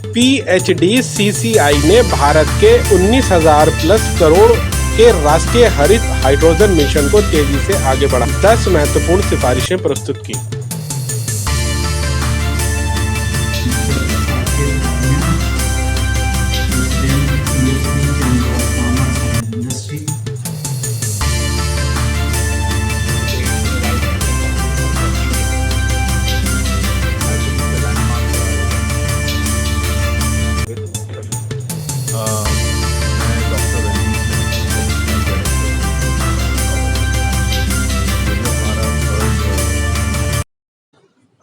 PHDCCI ने भारत के 19,000 plus crore के राष्ट्रीय हरित हाइड्रोजन मिशन को तेजी से आगे बढ़ा 10 महत्वपूर्ण सिफारिशें प्रस्तुत की।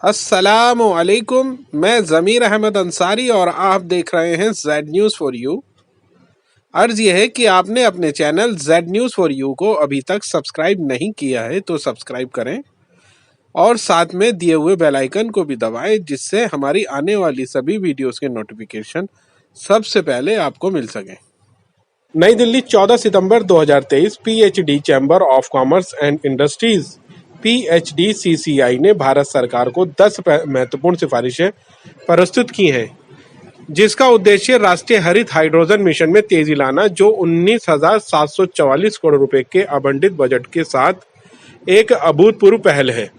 अस्सलामु अलैकुम, मैं ज़मीर अहमद अंसारी और आप देख रहे हैं जेड न्यूज़ फॉर यू। अर्ज़ यह है कि आपने अपने channel Z news for you को अभी तक सब्सक्राइब नहीं किया है तो सब्सक्राइब करें और साथ में दिए हुए बेल आइकन को भी दबाएं, जिससे हमारी आने वाली सभी वीडियोस के नोटिफिकेशन सबसे पहले आपको मिल सकें। नई दिल्ली 14 सितंबर 2023। PhD chamber of commerce and industries PHDCCI ने भारत सरकार को 10 महत्वपूर्ण सिफारिशें प्रस्तुत की हैं, जिसका उद्देश्य राष्ट्रीय हरित हाइड्रोजन मिशन में तेजी लाना, जो 19,744 करोड़ रुपए के आवंटित बजट के साथ एक अभूतपूर्व पहल है।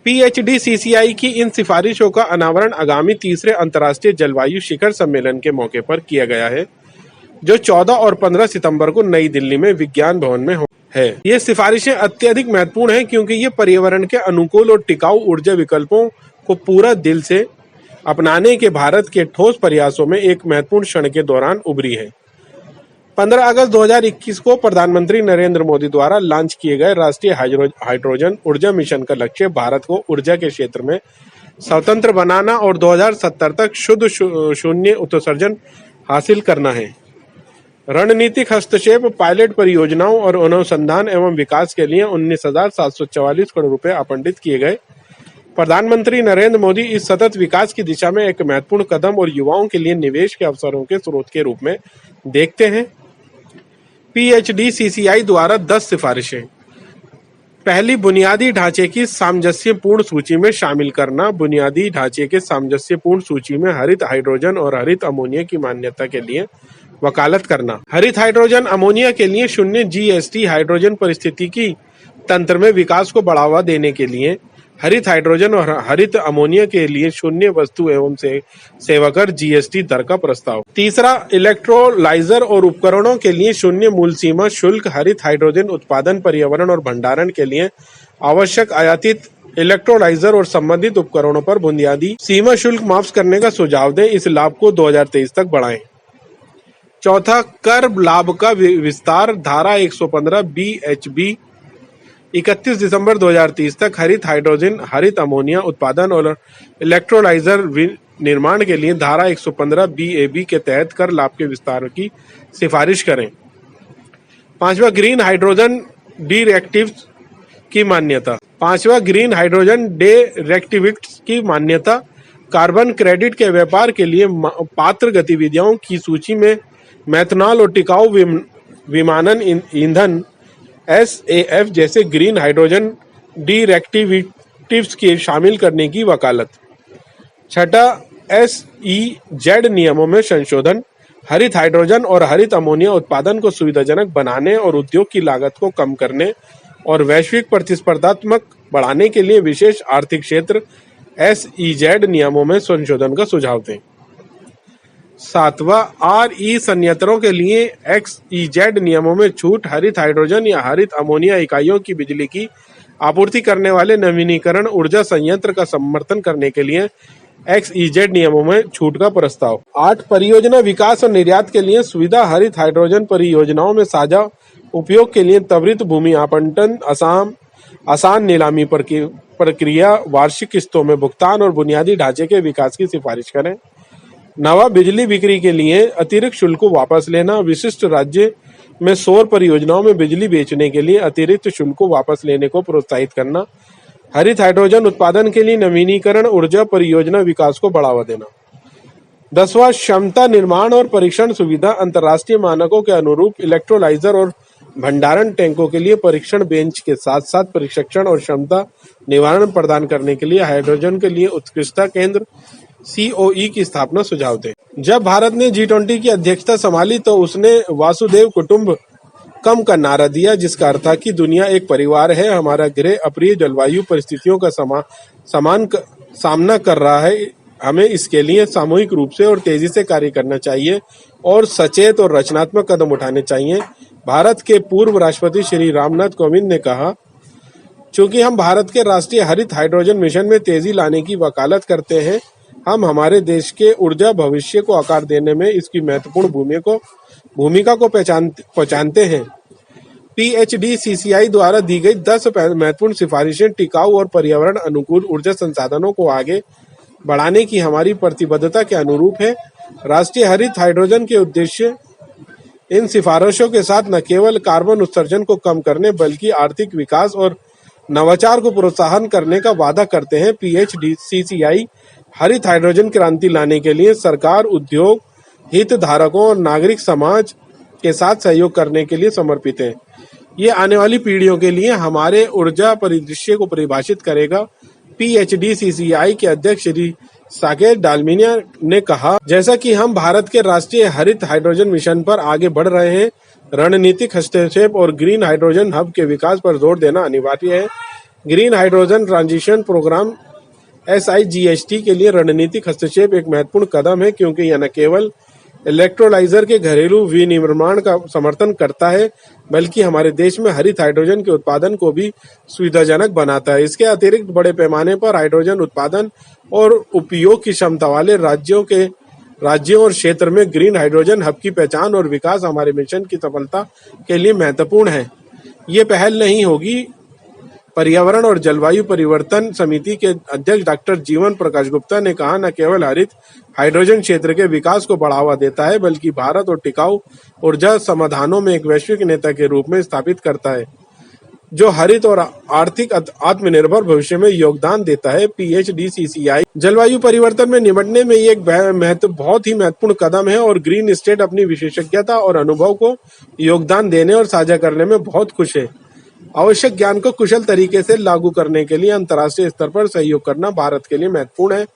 PHDCCI की इन सिफारिशों का अनावरण आगामी तीसरे अंतर्राष्ट्रीय जलवायु शिखर सम्मेलन के मौके पर किया गया है, जो 14 और 15 सितंबर को नई दिल्ली में विज्ञान भवन में है। ये सिफारिशें अत्यधिक महत्वपूर्ण हैं क्योंकि ये पर्यावरण के अनुकूल और टिकाऊ ऊर्जा विकल्पों को पूरा दिल से अपनाने के भारत के ठोस प्रयासों में एक महत्वपूर्ण क्षण के दौरान उभरी है। 15 अगस्त 2021 को प्रधानमंत्री नरेंद्र मोदी द्वारा लॉन्च किए गए राष्ट्रीय हाइड्रोजन ऊर्जा मिशन का लक्ष्य भारत को ऊर्जा के क्षेत्र में स्वतंत्र बनाना और 2070 तक शुद्ध शून्य उत्सर्जन हासिल करना है। रणनीतिक हस्तक्षेप, पायलट परियोजनाओं और अनुसंधान एवं विकास के लिए 19,744 करोड़ रुपए आवंटित किए गए। प्रधानमंत्री नरेंद्र मोदी इस सतत विकास की दिशा में एक महत्वपूर्ण कदम और युवाओं के लिए निवेश के अवसरों के स्रोत के रूप में देखते हैं। PHDCCI द्वारा 10 सिफारिशें। पहली, बुनियादी ढांचे की सामंजस्यपूर्ण सूची में शामिल करना। बुनियादी ढांचे के सामंजस्यपूर्ण सूची में हरित हाइड्रोजन और हरित अमोनिया की मान्यता के लिए वकालत करना। हरित हाइड्रोजन अमोनिया के लिए शून्य GST हाइड्रोजन पारिस्थितिकी तंत्र में विकास को बढ़ावा देने के लिए हरित हाइड्रोजन और हरित अमोनिया के लिए शून्य वस्तु एवं सेवा कर GST दर का प्रस्ताव। तीसरा, इलेक्ट्रोलाइजर और उपकरणों के लिए शून्य मूल सीमा शुल्क। हरित हाइड्रोजन उत्पादन, पर्यावरण और भंडारण के लिए आवश्यक आयातित इलेक्ट्रोलाइजर और संबंधित उपकरणों पर बुनियादी सीमा शुल्क माफ करने का सुझाव दें। इस लाभ को 2023 तक बढ़ाएं। चौथा, कर लाभ का विस्तार। धारा 115 BHB 31 दिसंबर 2030 तक हरित हाइड्रोजन, हरित अमोनिया उत्पादन और इलेक्ट्रोलाइजर निर्माण के लिए धारा 115 BAB के तहत कर लाभ के विस्तार की सिफारिश करें। पांचवा, ग्रीन हाइड्रोजन डायरेक्टिव्स की मान्यता। ग्रीन हाइड्रोजन डायरेक्टिव्स की मान्यता। कार्बन क्रेडिट के व्यापार के लिए पात्र गतिविधियों की सूची में मेथनॉल और टिकाऊ विमानन ईंधन SAF जैसे ग्रीन हाइड्रोजन डायरेक्टिव्स के शामिल करने की वकालत। छठा, SEZ नियमों में संशोधन। हरित हाइड्रोजन और हरित अमोनिया उत्पादन को सुविधाजनक बनाने और उद्योग की लागत को कम करने और वैश्विक प्रतिस्पर्धात्मक बढ़ाने के लिए विशेष आर्थिक क्षेत्र SEZ नियमों में संशोधन का सुझाव दें। सातवां, RE संयंत्रों के लिए XEZ नियमों में छूट। हरित हाइड्रोजन या हरित अमोनिया इकाइयों की बिजली की आपूर्ति करने वाले नवीनीकरण ऊर्जा संयंत्र का समर्थन करने के लिए XEZ नियमों में छूट का प्रस्ताव। 8, परियोजना विकास और निर्यात के लिए सुविधा। हरित हाइड्रोजन परियोजनाओं में साझा उपयोग के लिए त्वरित भूमि आवंटन, आसान नीलामी प्रक्रिया, वार्षिक किस्तों में भुगतान और बुनियादी ढांचे के विकास की सिफारिश करें। नवा, बिजली बिक्री के लिए अतिरिक्त शुल्क को वापस लेना। विशिष्ट राज्य में सौर परियोजनाओं में बिजली बेचने के लिए अतिरिक्त शुल्क को वापस लेने को प्रोत्साहित करना। हरित हाइड्रोजन उत्पादन के लिए नवीनीकरण ऊर्जा परियोजना विकास को बढ़ावा देना। 10वां, क्षमता निर्माण और परीक्षण सुविधा। अंतर्राष्ट्रीय मानकों के अनुरूप इलेक्ट्रोलाइजर और भंडारण टैंकों के लिए परीक्षण बेंच के साथ साथ प्रशिक्षण और क्षमता निवारण प्रदान करने के लिए हाइड्रोजन के लिए उत्कृष्टता केंद्र। COE की स्थापना सुझाव दें। जब भारत ने G20 की अध्यक्षता संभाली तो उसने वासुदेव कुटुंब कम का नारा दिया, जिसका अर्थ था कि दुनिया एक परिवार है। हमारा ग्रह अप्रिय जलवायु परिस्थितियों का सामना कर रहा है। हमें इसके लिए सामूहिक रूप से और तेजी से कार्य करना चाहिए और सचेत और रचनात्मक कदम उठाने चाहिए। भारत के पूर्व राष्ट्रपति श्री रामनाथ कोविंद ने कहा, चूंकि हम भारत के राष्ट्रीय हरित हाइड्रोजन मिशन में तेजी लाने की वकालत करते हैं, हम हमारे देश के ऊर्जा भविष्य को आकार देने में इसकी महत्वपूर्ण भूमिका को पहचानते हैं। PHDCCI द्वारा दी गई 10 महत्वपूर्ण सिफारिशें टिकाऊ और पर्यावरण अनुकूल ऊर्जा संसाधनों को आगे बढ़ाने की हमारी प्रतिबद्धता के अनुरूप है। राष्ट्रीय हरित हाइड्रोजन के उद्देश्य इन सिफारिशों के साथ न केवल कार्बन उत्सर्जन को कम करने बल्कि आर्थिक विकास और नवाचार को प्रोत्साहन करने का वादा करते हैं। PHDCCI हरित हाइड्रोजन क्रांति लाने के लिए सरकार, उद्योग, हितधारकों और नागरिक समाज के साथ सहयोग करने के लिए समर्पित है। ये आने वाली पीढ़ियों के लिए हमारे ऊर्जा परिदृश्य को परिभाषित करेगा। PHDCCI के अध्यक्ष श्री साकेत डालमिया ने कहा, जैसा कि हम भारत के राष्ट्रीय हरित हाइड्रोजन मिशन पर आगे बढ़ रहे हैं, रणनीतिक हस्तक्षेप और ग्रीन हाइड्रोजन हब के विकास पर जोर देना अनिवार्य है। Green hydrogen transition program SIGHT के लिए रणनीतिक हस्तक्षेप एक महत्वपूर्ण कदम है, क्योंकि यह न केवल इलेक्ट्रोलाइजर के घरेलू विनिर्माण का समर्थन करता है बल्कि हमारे देश में हरित हाइड्रोजन के उत्पादन को भी सुविधाजनक बनाता है। इसके अतिरिक्त बड़े पैमाने पर हाइड्रोजन उत्पादन और उपयोग की क्षमता वाले राज्यों और क्षेत्र में ग्रीन हाइड्रोजन हब की पहचान और विकास हमारे मिशन की सफलता के लिए महत्वपूर्ण है। ये पहल नहीं होगी। पर्यावरण और जलवायु परिवर्तन समिति के अध्यक्ष डॉक्टर जीवन प्रकाश गुप्ता ने कहा, न केवल हरित हाइड्रोजन क्षेत्र के विकास को बढ़ावा देता है बल्कि भारत और टिकाऊ ऊर्जा समाधानों में एक वैश्विक नेता के रूप में स्थापित करता है, जो हरित और आर्थिक आत्मनिर्भर भविष्य में योगदान देता है। PHDCCI जलवायु परिवर्तन में निपटने में एक बहुत ही महत्वपूर्ण कदम है और ग्रीन स्टेट अपनी विशेषज्ञता और अनुभव को योगदान देने और साझा करने में बहुत खुश है। आवश्यक ज्ञान को कुशल तरीके से लागू करने के लिए अंतर्राष्ट्रीय स्तर पर सहयोग करना भारत के लिए महत्वपूर्ण है।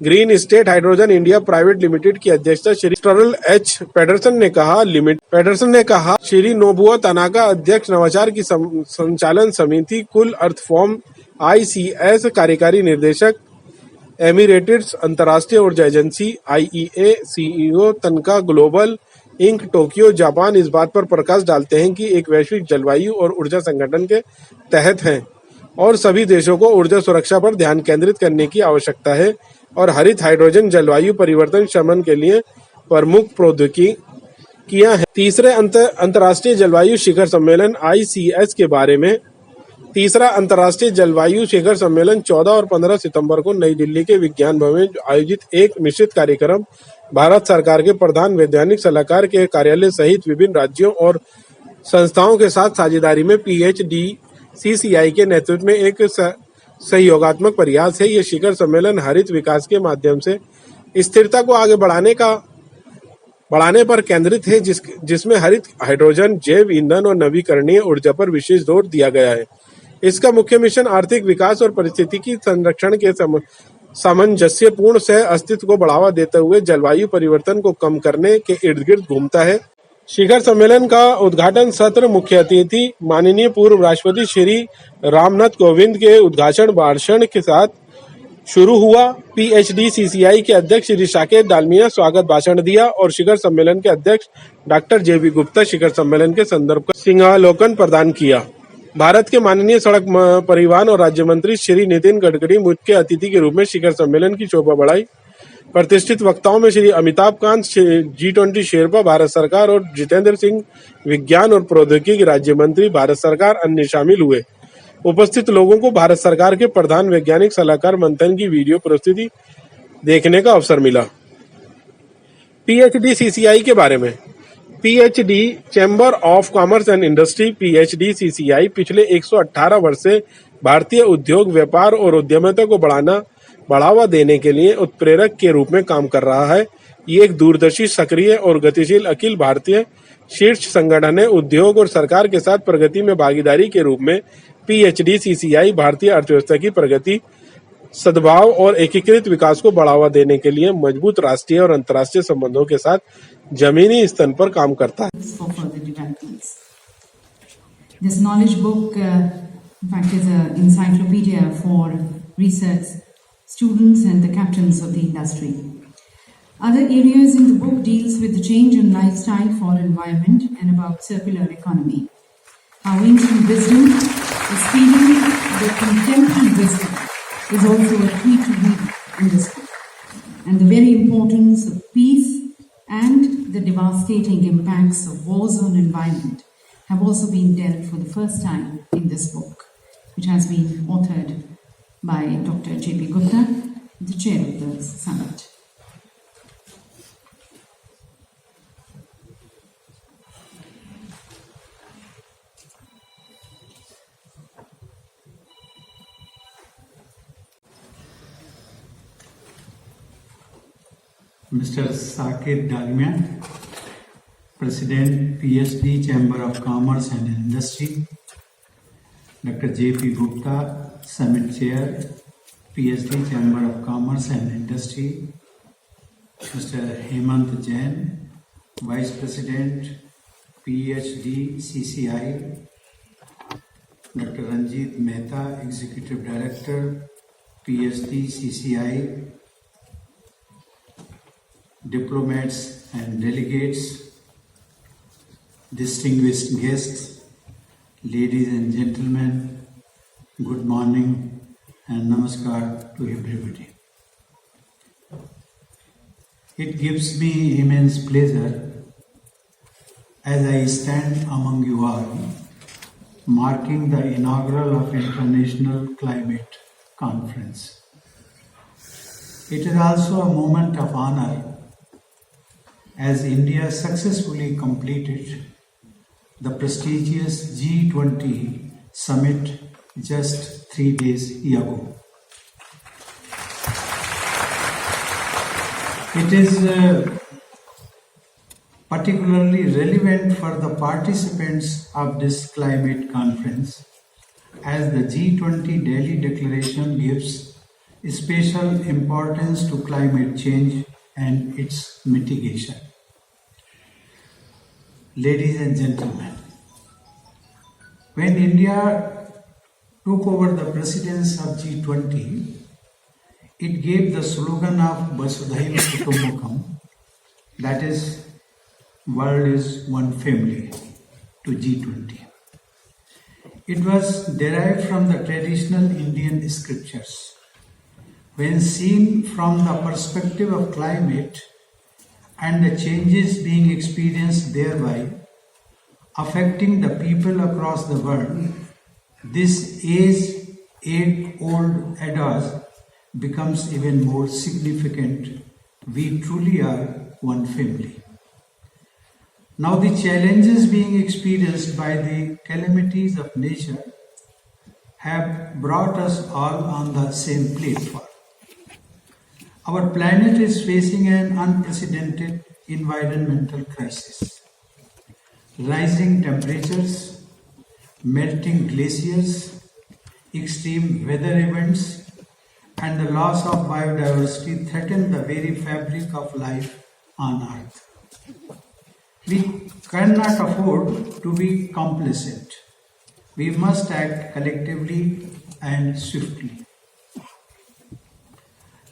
Green state hydrogen India private limited की अध्यक्षता श्री टरल एच पेडरसन ने कहा। श्री नोबुओ तनाका अध्यक्ष नवाचार की संचालन समिति, कुल अर्थ फॉर्म ICS कार्यकारी निर्देशक, एमिरेट्स अंतर्राष्ट्रीय ऊर्जा एजेंसी IEA CEO तनका ग्लोबल इंक टोक्यो जापान इस बात पर प्रकाश डालते हैं कि एक वैश्विक जलवायु और ऊर्जा संगठन के तहत हैं और सभी देशों को ऊर्जा सुरक्षा पर ध्यान केंद्रित करने की आवश्यकता है और हरित हाइड्रोजन जलवायु परिवर्तन शमन के लिए प्रमुख प्रौद्योगिकियां हैं। तीसरे अंतर्राष्ट्रीय जलवायु शिखर सम्मेलन ICS के बारे में। तीसरा अंतर्राष्ट्रीय जलवायु शिखर सम्मेलन 14 और 15 सितंबर को नई दिल्ली के विज्ञान भवन में आयोजित एक मिश्रित कार्यक्रम भारत सरकार के प्रधान वैज्ञानिक सलाहकार के कार्यालय सहित विभिन्न राज्यों और संस्थाओं के साथ साझेदारी में PHDCCI के नेतृत्व में एक सहयोगात्मक प्रयास है। ये शिखर सम्मेलन हरित विकास के माध्यम से स्थिरता को आगे बढ़ाने पर केंद्रित है, जिसमें हरित हाइड्रोजन, जैव ईंधन और नवीकरणीय ऊर्जा पर विशेष जोर दिया गया है। इसका मुख्य मिशन आर्थिक विकास और पारिस्थितिकी संरक्षण के सामंजस्यपूर्ण सह अस्तित्व को बढ़ावा देते हुए जलवायु परिवर्तन को कम करने के इर्द गिर्द घूमता है। शिखर सम्मेलन का उद्घाटन सत्र मुख्य अतिथि माननीय पूर्व राष्ट्रपति श्री रामनाथ कोविंद के उद्घाटन भाषण के साथ शुरू हुआ। PHDCCI के अध्यक्ष श्री साकेत डालमिया स्वागत भाषण दिया और शिखर सम्मेलन के अध्यक्ष डॉक्टर JB गुप्ता शिखर सम्मेलन के संदर्भ का सिंहावलोकन प्रदान किया। भारत के माननीय सड़क परिवहन और राज्य मंत्री श्री नितिन गडकरी मुख्य अतिथि के रूप में शिखर सम्मेलन की शोभा बढ़ाई। प्रतिष्ठित वक्ताओं में श्री अमिताभ कांत G20 शेरपा भारत सरकार और जितेंद्र सिंह विज्ञान और प्रौद्योगिकी राज्य मंत्री भारत सरकार अन्य शामिल हुए। उपस्थित लोगों को भारत सरकार के प्रधान वैज्ञानिक सलाहकार मंथन की वीडियो प्रस्तुति देखने का अवसर मिला। PHDCCI के बारे में। PHD chamber of commerce and industry PHDCCI पिछले 118 वर्ष से भारतीय उद्योग, व्यापार और उद्यमिता को बढ़ावा देने के लिए उत्प्रेरक के रूप में काम कर रहा है। ये एक दूरदर्शी, सक्रिय और गतिशील अखिल भारतीय शीर्ष संगठन है। उद्योग और सरकार के साथ प्रगति में भागीदारी के रूप में PHDCCI भारतीय अर्थव्यवस्था की प्रगति सद्भाव और एकीकृत विकास को बढ़ावा देने के लिए मजबूत राष्ट्रीय और अंतर्राष्ट्रीय संबंधों के साथ जमीनी स्तर पर काम करता है। This knowledge book, in fact, is an encyclopedia for research students and the captains of the industry. Other areas in the book deals with the change in lifestyle for environment and about circular economy. How ancient wisdom is feeding the contemporary wisdom is also a key to read in this book. And the very importance of peace and the devastating impacts of wars on environment have also been dealt for the first time in this book, which has been authored by Dr. J.P. Gupta, the chair of the summit. Mr. Saket Dalmia, President, PhD, Chamber of Commerce and Industry. Dr. J.P. Gupta, Summit Chair, PhD, Chamber of Commerce and Industry. Mr. Hemant Jain, Vice President, PHDCCI. Dr. Ranjit Mehta, Executive Director, PHDCCI. Diplomats and delegates, distinguished guests, ladies and gentlemen, good morning and namaskar to everybody. It gives me immense pleasure as I stand among you all, marking the inaugural of International Climate Conference. It is also a moment of honor as India successfully completed the prestigious G20 summit just 3 days ago. It is particularly relevant for the participants of this climate conference as the G20 Delhi Declaration gives special importance to climate change and its mitigation. Ladies and gentlemen, when India took over the presidency of G20, it gave the slogan of Vasudhaiva Kutumbakam, that is, world is one family, to G20. It was derived from the traditional Indian scriptures. When seen from the perspective of climate and the changes being experienced thereby, affecting the people across the world, this age-old adage becomes even more significant. We truly are one family. Now the challenges being experienced by the calamities of nature have brought us all on the same platform. Our planet is facing an unprecedented environmental crisis. Rising temperatures, melting glaciers, extreme weather events, and the loss of biodiversity threaten the very fabric of life on Earth. We cannot afford to be complacent. We must act collectively and swiftly.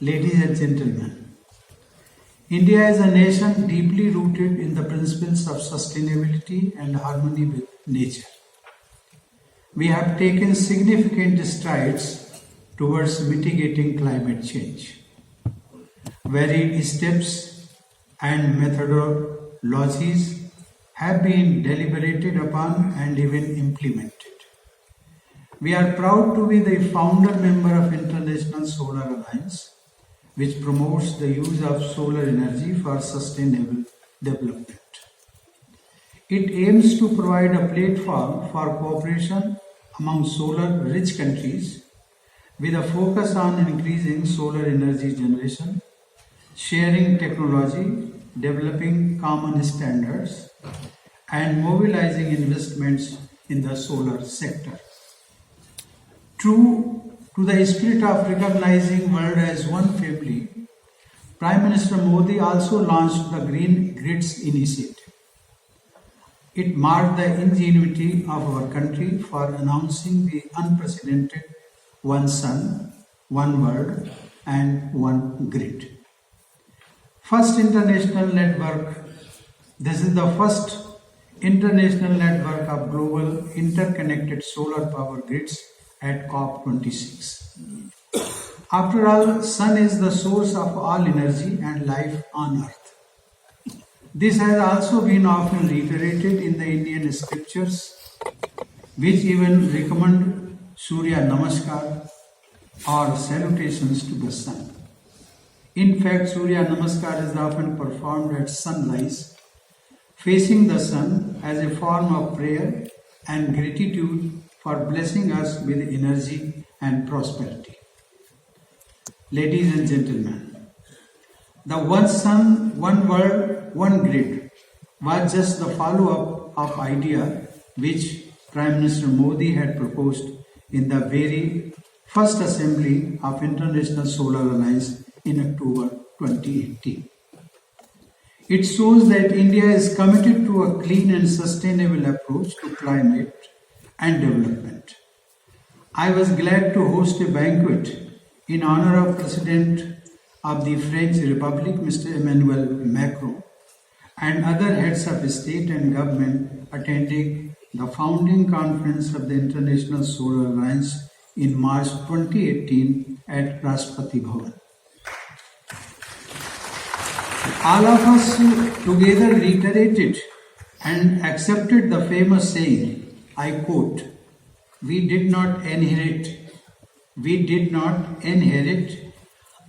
Ladies and gentlemen, India is a nation deeply rooted in the principles of sustainability and harmony with nature. We have taken significant strides towards mitigating climate change. Varied steps and methodologies have been deliberated upon and even implemented. We are proud to be the founder member of International Solar Alliance, which promotes the use of solar energy for sustainable development. It aims to provide a platform for cooperation among solar-rich countries with a focus on increasing solar energy generation, sharing technology, developing common standards, and mobilizing investments in the solar sector. True To the spirit of recognizing world as one family, Prime Minister Modi also launched the Green Grids initiative. It marked the ingenuity of our country for announcing the unprecedented one sun, one world and one grid. First international network. This is the first international network of global interconnected solar power grids at COP26. After all, sun is the source of all energy and life on earth. This has also been often reiterated in the Indian scriptures, which even recommend Surya Namaskar or salutations to the sun. In fact, Surya Namaskar is often performed at sunrise, facing the sun as a form of prayer and gratitude for blessing us with energy and prosperity. Ladies and gentlemen, the one sun, one world, one grid was just the follow-up of idea which Prime Minister Modi had proposed in the very first assembly of International Solar Alliance in October 2018. It shows that India is committed to a clean and sustainable approach to climate and development. I was glad to host a banquet in honor of President of the French Republic, Mr. Emmanuel Macron, and other heads of state and government attending the founding conference of the International Solar Alliance in March 2018 at Rashtrapati Bhawan. All of us together reiterated and accepted the famous saying, I quote, we did not inherit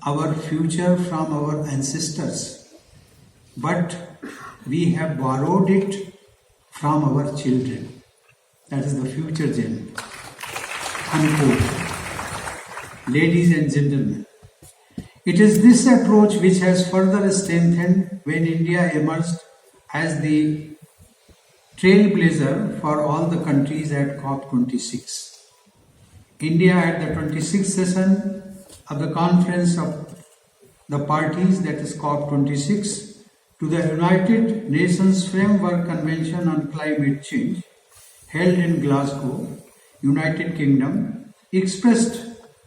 our future from our ancestors, but we have borrowed it from our children. That is the future gen. Unquote. Ladies and gentlemen, it is this approach which has further strengthened when India emerged as the trailblazer for all the countries at COP26. India at the 26th session of the Conference of the Parties, that is COP26, to the United Nations Framework Convention on Climate Change, held in Glasgow, United Kingdom, expressed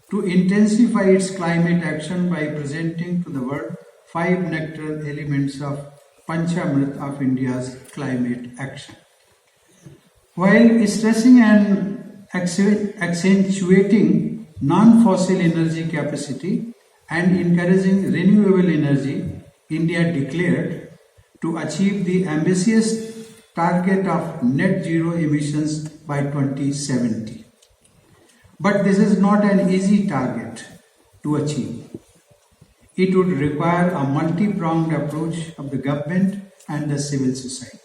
to intensify its climate action by presenting to the world 5 nectar elements of Panchamrit of India's climate action. While stressing and accentuating non-fossil energy capacity and encouraging renewable energy, India declared to achieve the ambitious target of net zero emissions by 2070. But this is not an easy target to achieve. It would require a multi-pronged approach of the government and the civil society.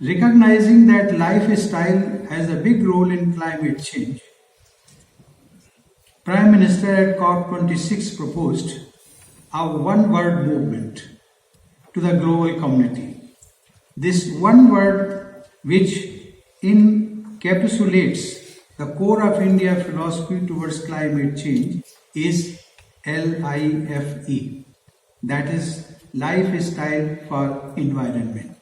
Recognizing that lifestyle has a big role in climate change, Prime Minister at COP26 proposed a one-word movement to the global community. This one word, which encapsulates the core of India's philosophy towards climate change, is LIFE, that is lifestyle for environment.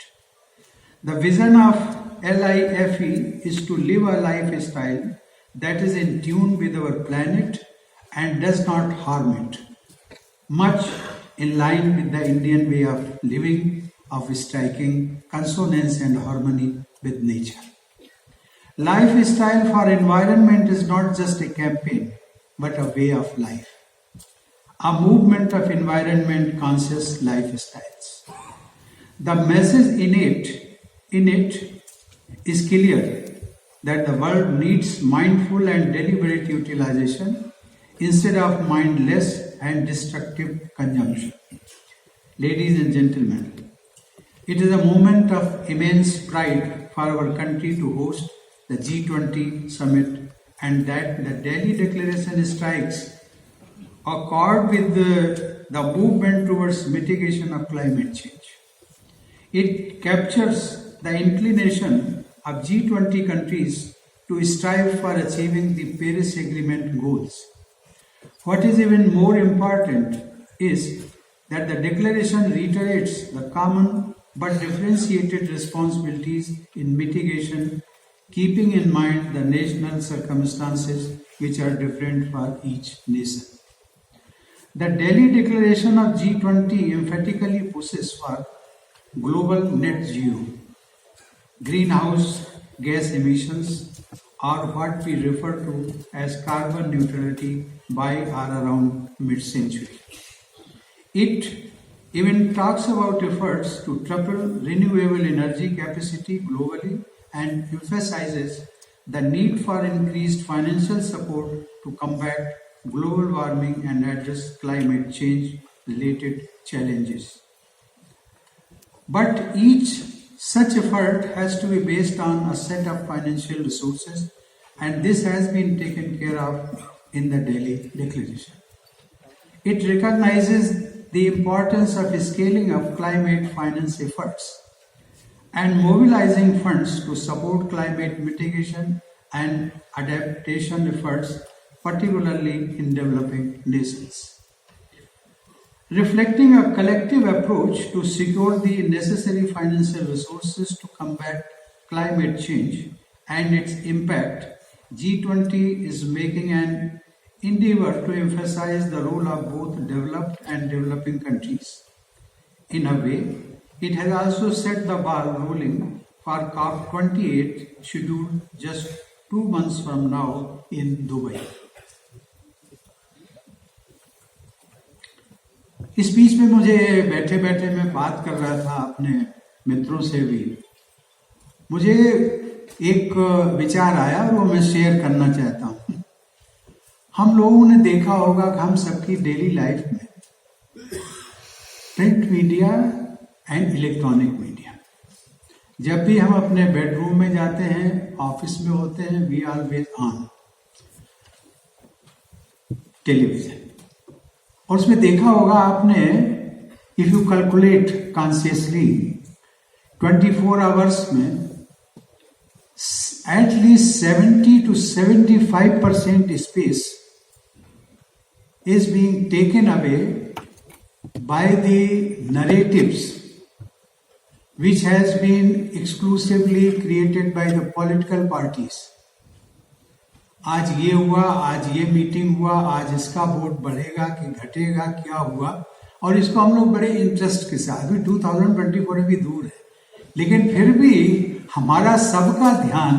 The vision of LIFE is to live a lifestyle that is in tune with our planet and does not harm it, much in line with the Indian way of living, of striking consonance and harmony with nature. Lifestyle for environment is not just a campaign, but a way of life, a movement of environment conscious lifestyles. The message in it is clear that the world needs mindful and deliberate utilization instead of mindless and destructive consumption. Ladies and gentlemen, it is a moment of immense pride for our country to host the G20 summit, and that the Delhi Declaration strikes a chord with the movement towards mitigation of climate change. It captures the inclination of G20 countries to strive for achieving the Paris Agreement goals. What is even more important is that the declaration reiterates the common but differentiated responsibilities in mitigation, keeping in mind the national circumstances which are different for each nation. The Delhi Declaration of G20 emphatically pushes for global net zero. Greenhouse gas emissions are what we refer to as carbon neutrality by or around mid-century. It even talks about efforts to triple renewable energy capacity globally and emphasizes the need for increased financial support to combat global warming and address climate change related challenges. But each such effort has to be based on a set of financial resources, and this has been taken care of in the Delhi Declaration. It recognizes the importance of scaling up climate finance efforts and mobilizing funds to support climate mitigation and adaptation efforts, particularly in developing nations. Reflecting a collective approach to secure the necessary financial resources to combat climate change and its impact, G20 is making an endeavor to emphasize the role of both developed and developing countries. In a way, it has also set the ball rolling for COP28 scheduled just 2 months from now in Dubai. इस बीच में मुझे बैठे बैठे मैं बात कर रहा था अपने मित्रों से भी, मुझे एक विचार आया और वो मैं शेयर करना चाहता हूँ। हम लोगों ने देखा होगा कि हम सबकी डेली लाइफ में print media and electronic media, जब भी हम अपने बेडरूम में जाते हैं, ऑफिस में होते हैं, वी ऑलवेज ऑन टेलीविजन। और उसमें देखा होगा आपने, if you calculate consciously 24 hours में at least 70 to 75% space is being taken away by the narratives which has been exclusively created by the political parties. आज ये हुआ, आज ये मीटिंग हुआ, आज इसका वोट बढ़ेगा कि घटेगा, क्या हुआ, और इसको हम लोग बड़े इंटरेस्ट के साथ, अभी 2024 अभी दूर है, लेकिन फिर भी हमारा सबका ध्यान,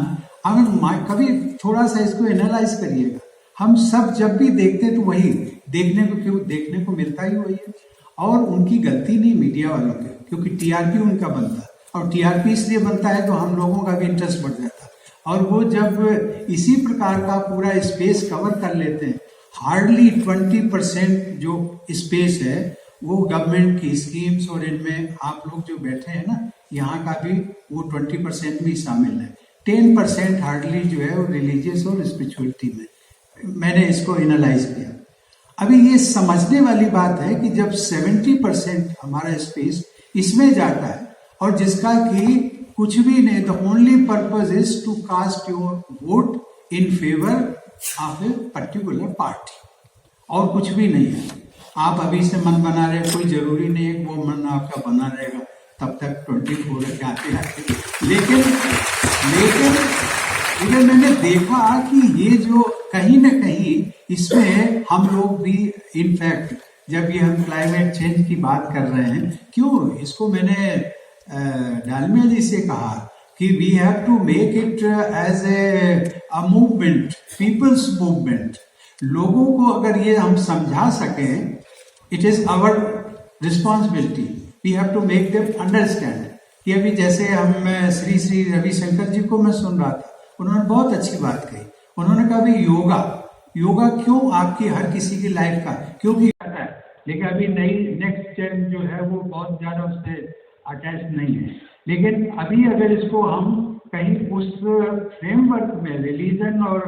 अगर कभी थोड़ा सा इसको एनालाइज करिएगा, हम सब जब भी देखते हैं तो वही देखने को मिलता ही वही है। और उनकी गलती नहीं मीडिया वालों की, क्योंकि टीआरपी उनका बनता है, और टीआरपी इसलिए बनता है तो हम लोगों का भी इंटरेस्ट बढ़ जाता है। और वो जब इसी प्रकार का पूरा स्पेस कवर कर लेते हैं, हार्डली 20% जो स्पेस है वो गवर्नमेंट की स्कीम्स, और इनमें आप लोग जो बैठे हैं ना, यहाँ का भी वो 20% में शामिल है। 10% हार्डली जो है वो रिलीजियस और स्पिरिचुअलिटी में। मैंने इसको एनालाइज किया। अभी ये समझने वाली बात है कि जब 70% हमारा स्पेस इसमें जाता है, और जिसका कि कुछ भी नहीं, the only purpose is to cast your vote in favour of a particular party, और कुछ भी नहीं है। आप अभी से मन बना रहे, कोई जरूरी नहीं है वो मन आपका बना रहेगा तब तक 24 आते आते। लेकिन इधर मैंने देखा कि ये जो कहीं ना कहीं इसमें हम लोग भी, इनफैक्ट जब ये हम क्लाइमेट चेंज की बात कर रहे हैं, क्यों इसको मैंने डालमिया जी से कहा कि we have to make it as a movement, people's movement. लोगों को अगर ये हम समझा सकें, it is our responsibility, we have to make them understand. कि अभी जैसे हम श्री श्री रविशंकर जी को मैं सुन रहा था, उन्होंने बहुत अच्छी बात कही। उन्होंने कहा भी योगा क्यों आपकी हर किसी की लाइफ का, क्योंकि आता है, लेकिन अभी नई नेक्स्ट जेन जो है वो बहुत ज्यादा उससे अटैच नहीं है। लेकिन अभी अगर इसको हम कहीं उस फ्रेमवर्क में, रिलीजन और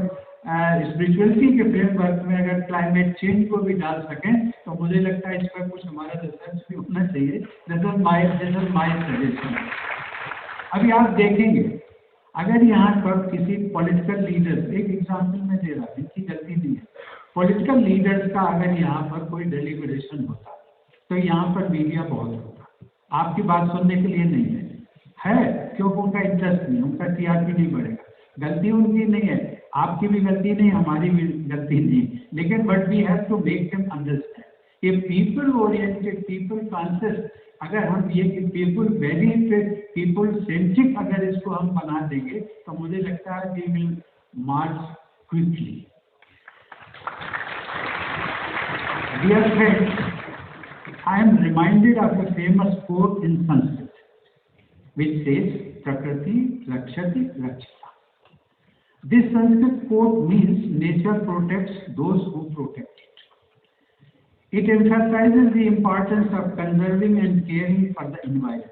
स्पिरिचुअलिटी के फ्रेमवर्क में अगर क्लाइमेट चेंज को भी डाल सकें, तो मुझे लगता है इस पर कुछ हमारा रिसर्च भी होना चाहिए। This is my suggestion. अभी आप देखेंगे, अगर यहाँ पर किसी पॉलिटिकल लीडर्स, एक एग्जाम्पल मैं दे रहा हूँ, इनकी गलती नहीं है, पॉलिटिकल लीडर्स का अगर यहाँ पर कोई डेलीबरेशन होता तो यहाँ पर मीडिया बहुत होता, आपकी बात सुनने के लिए नहीं है क्योंकि उनका इंटरेस्ट नहीं, उनका टीआरपी नहीं बढ़ेगा। गलती उनकी नहीं है, आपकी भी गलती नहीं, हमारी भी गलती नहीं, लेकिन but we have to make them understand कि पीपल ओरिएंटेड, पीपल कॉन्शियस, अगर हम ये पीपल वेरिएटेड, पीपल सेंट्रिक अगर इसको हम बना देंगे तो मुझे लगता है we will march quickly. Dear friends, I am reminded of a famous quote in Sanskrit which says, Prakriti Rakshati Rakshita. This Sanskrit quote means nature protects those who protect it. It emphasizes the importance of conserving and caring for the environment.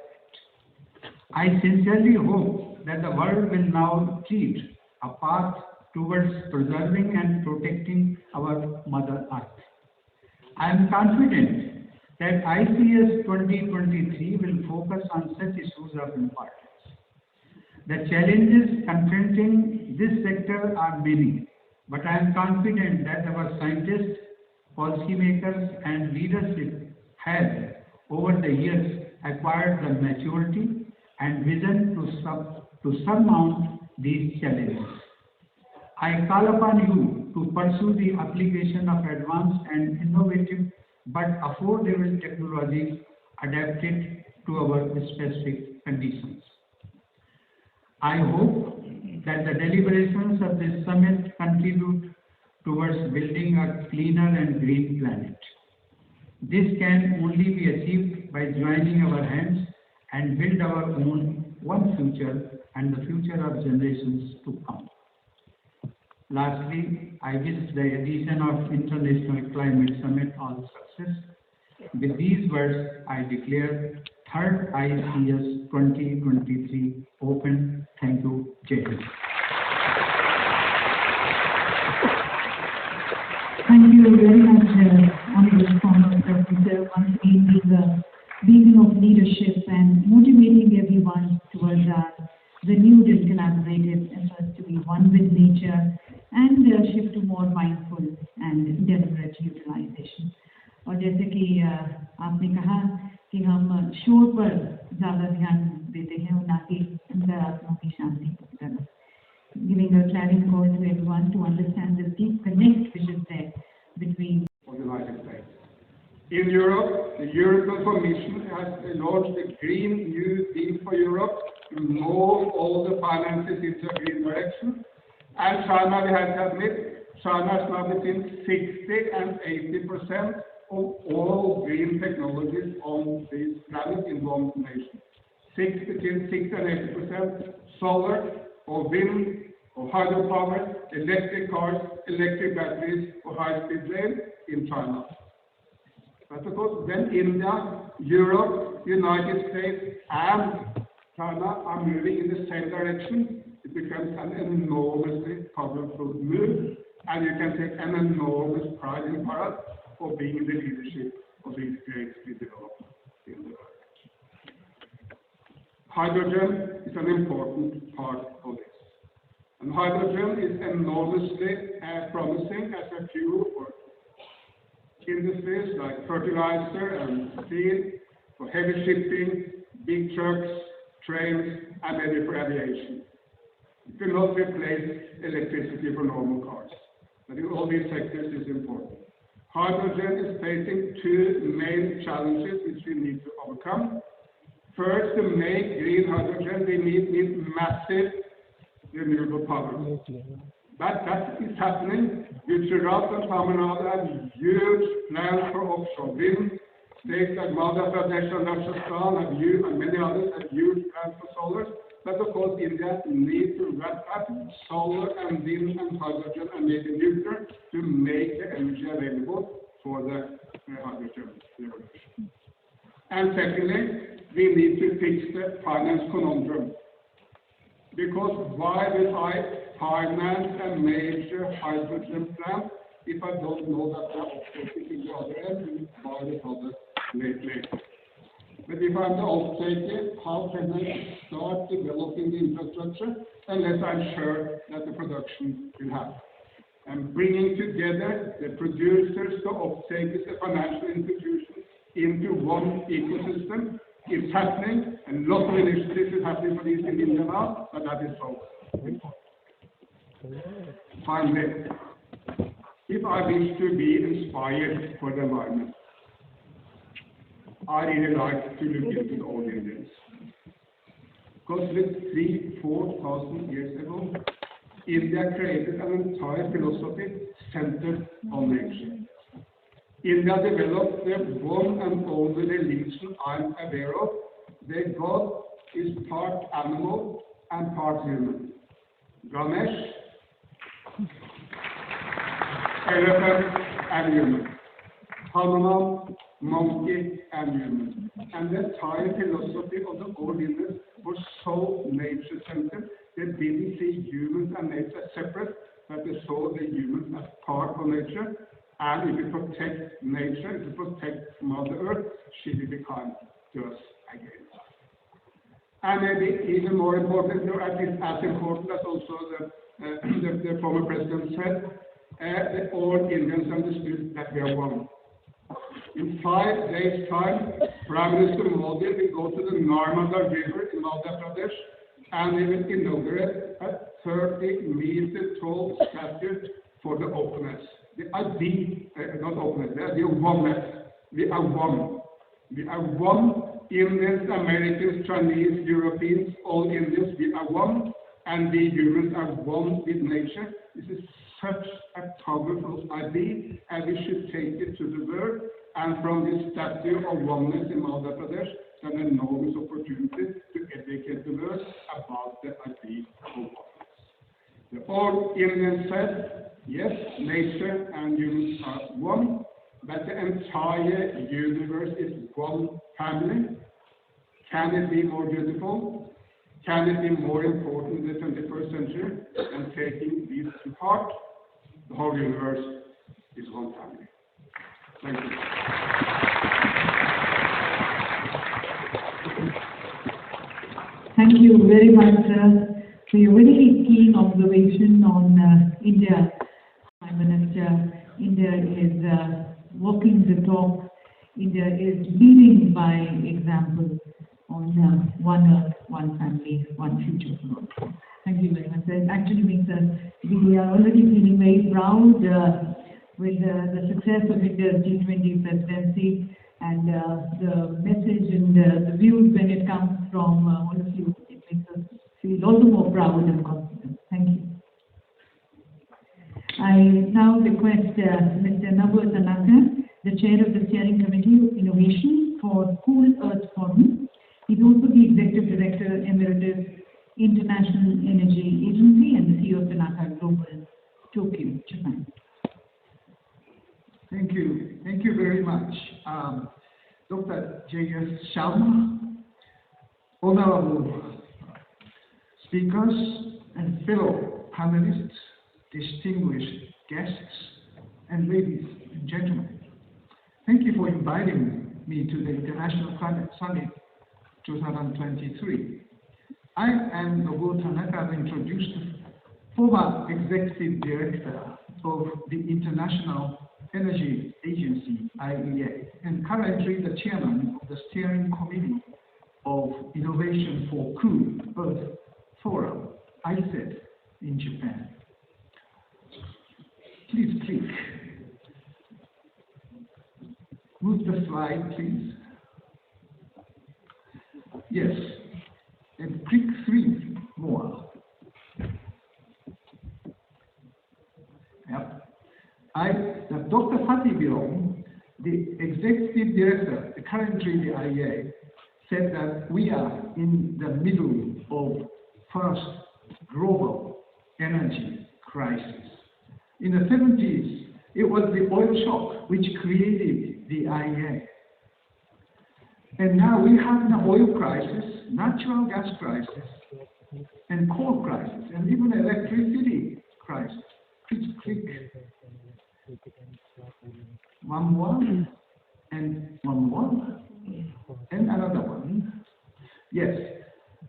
I sincerely hope that the world will now treat a path towards preserving and protecting our Mother Earth. I am confident that ICS 2023 will focus on such issues of importance. The challenges confronting this sector are many, but I am confident that our scientists, policymakers and leadership have over the years acquired the maturity and vision to surmount these challenges. I call upon you to pursue the application of advanced and innovative but affordable technologies adapted to our specific conditions. I hope that the deliberations of this summit contribute towards building a cleaner and green planet. This can only be achieved by joining our hands and build our own one future and the future of generations to come. Lastly, I wish the edition of International Climate Summit all success. With these words, I declare third ICS 2023 open. Thank you, Jai Hind. Thank you very much, Honorable Comrade Professor, once again being a beacon of leadership and motivating everyone towards renewed and collaborative efforts to be one with nature and shift to more mindful and deliberate utilization. और जैसे कि आपने कहा कि हम शोर पर ज़्यादा ध्यान देते हैं और ना कि अंतरात्मा की शांति की तरफ. Giving a clarion call to everyone to understand the deep connect which is there between the United States. In Europe, the European Commission has launched a Green New Deal for Europe to move all the finances into a green direction. And China, we have to admit, China is now between 60 and 80% of all green technologies on this planet in one nation. Between 60 and 80% solar or wind or hydropower, electric cars, electric batteries or high-speed rail in China. But of course, when India, Europe, United States and China are moving in the same direction, it becomes an enormously powerful move, and you can take an enormous pride in Bharat for being in the leadership of these great developments in the world. Hydrogen is an important part of this. And hydrogen is enormously promising as a fuel for industries like fertilizer and steel, for heavy shipping, big trucks, trains, and maybe for aviation. It will not replace electricity for normal cars, but in all these sectors is important. Hydrogen is facing two main challenges which we need to overcome. First, to make green hydrogen, we need massive renewable power. But that is happening. Gujarat and Tamil Nadu have huge plans for offshore wind. States like Madhya Pradesh and Rajasthan have huge, and many others have huge plans for solar. But of course, India needs to ramp up solar and wind and hydrogen and maybe nuclear to make the energy available for the hydrogen revolution. And secondly, we need to fix the finance conundrum. Because why will I finance a major hydrogen plant if I don't know that they are operating in the other end and buy the product later? But if I'm the off-taker, how can I start developing the infrastructure unless I'm sure that the production will happen? And bringing together the producers, the off-takers, the financial institutions into one ecosystem is happening, and lots of initiatives is happening for these in India now, but that is so important. Finally, if I wish to be inspired for the environment, I really like to look into the old Indians. Because with 3,000-4,000 years ago, India created an entire philosophy centered on nature. India developed the one and only religion I'm aware of, where God is part animal and part human. Ganesh, elephant and human. Hanuman, monkey and human. And the entire philosophy of the old Indians was so nature-centered, they didn't see humans and nature separate, but they saw the humans as part of nature. And if you protect nature, if you protect Mother Earth, she will be kind to us again. And maybe even more important, or at least as important as also the former president said, the old Indians understood that we are one. In 5 days' time, Prime Minister Modi will go to the Narmada River in Madhya Pradesh, and he will inaugurate a 30-meter tall statue for the openness. The idea, not openness, the oneness. We are one. We are one. Indians, Americans, Chinese, Europeans, all Indians, we are one. And we humans are one with nature. This is such a powerful idea, and we should take it to the world. And from this statue of oneness in Madhya Pradesh, an enormous opportunity to educate the world about the idea of oneness. The old Indians said, yes, nature and humans are one, but the entire universe is one family. Can it be more beautiful? Can it be more important in the 21st century than taking these to heart? The whole universe is one family. Thank you. Thank you very much, for your very keen observation on India. Prime Minister, India is walking the talk. India is leading by example on one earth, one family, one future for all. Thank you very much. It actually makes us, we are already feeling very proud with the success of India's G20 presidency and the message and the views when it comes from all of you. It makes us feel also more proud and confident. Thank you. I now request Mr. Navur Tanaka, the Chair of the Steering Committee of Innovation for Cool Earth Forum. He's also the Executive Director Emeritus, International Energy Agency, and the CEO of Tanaka Global, Tokyo, Japan. Thank you. Thank you very much. Dr. J.S. Sharma, honorable speakers and fellow panelists, distinguished guests, and ladies and gentlemen. Thank you for inviting me to the International Climate Summit 2023. I am Nobuo Tanaka, introduced former Executive Director of the International Energy Agency, IEA, and currently the Chairman of the Steering Committee of Innovation for Cool Earth Forum, ICED, in Japan. Please click. Move the slide, please. Yes, and click 3 more. Yep. Dr. Fatih Birol, the Executive Director, currently the IEA, said that we are in the middle of first global energy crisis. In the 70s, it was the oil shock which created the IEA. And now we have an oil crisis, natural gas crisis, and coal crisis, and even electricity crisis. Please click. One more, and one more. And another one, yes,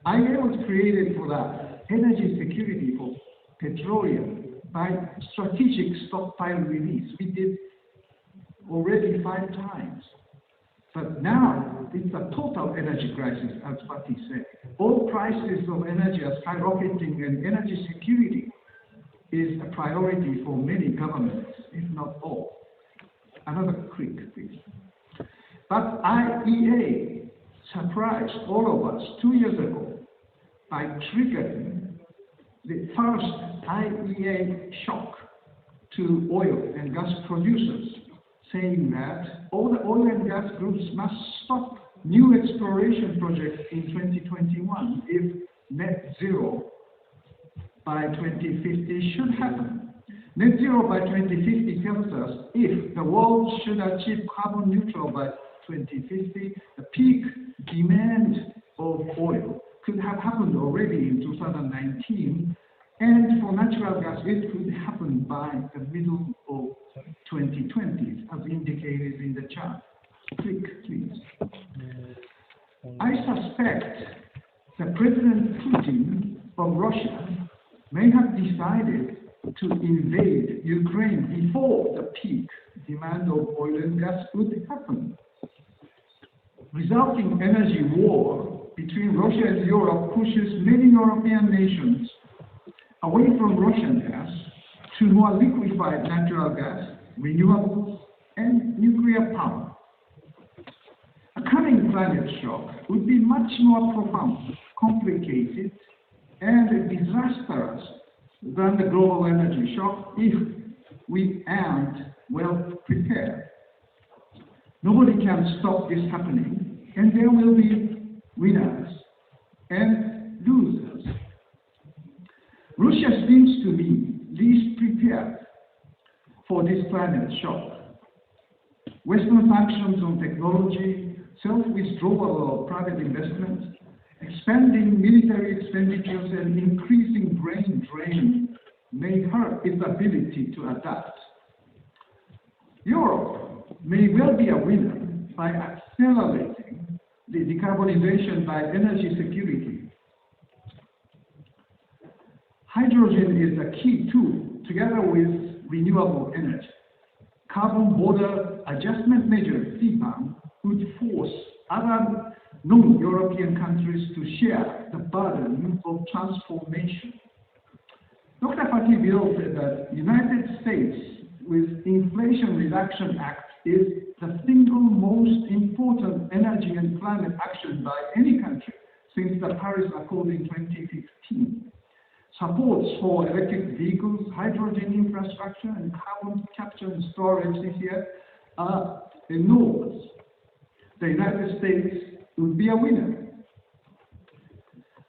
IA was created for the energy security for petroleum by strategic stockpile release. We did already 5 times. But now it's a total energy crisis, as Fatih said. All prices of energy are skyrocketing, and energy security is a priority for many governments, if not all. Another click, please. But IEA surprised all of us 2 years ago by triggering the first IEA shock to oil and gas producers, saying that all the oil and gas groups must stop new exploration projects in 2021 if net zero by 2050 should happen. Net zero by 2050 tells us if the world should achieve carbon neutral by 2050, the peak demand of oil could have happened already in 2019, and for natural gas, it could happen by the middle of 2020s, as indicated in the chart. Click, please. I suspect that President Putin of Russia may have decided to invade Ukraine before the peak demand of oil and gas would happen. Resulting energy war between Russia and Europe pushes many European nations away from Russian gas to more liquefied natural gas, renewables, and nuclear power. A coming climate shock would be much more profound, complicated, and disastrous than the global energy shock if we aren't well prepared. Nobody can stop this happening, and there will be winners and losers. Russia seems to me least prepared for this climate shock. Western sanctions on technology, self-withdrawal of private investment, expanding military expenditures, and increasing brain drain may hurt its ability to adapt. Europe may well be a winner by accelerating the decarbonization by energy security. Hydrogen is a key tool together with renewable energy. Carbon border adjustment measures, CBAM, would force other non-European countries to share the burden of transformation. Dr. Fatih Birol said that the United States, with Inflation Reduction Act, is the single most important energy and climate action by any country since the Paris Accord in 2015. Supports for electric vehicles, hydrogen infrastructure, and carbon capture and storage this year are enormous. The United States would be a winner.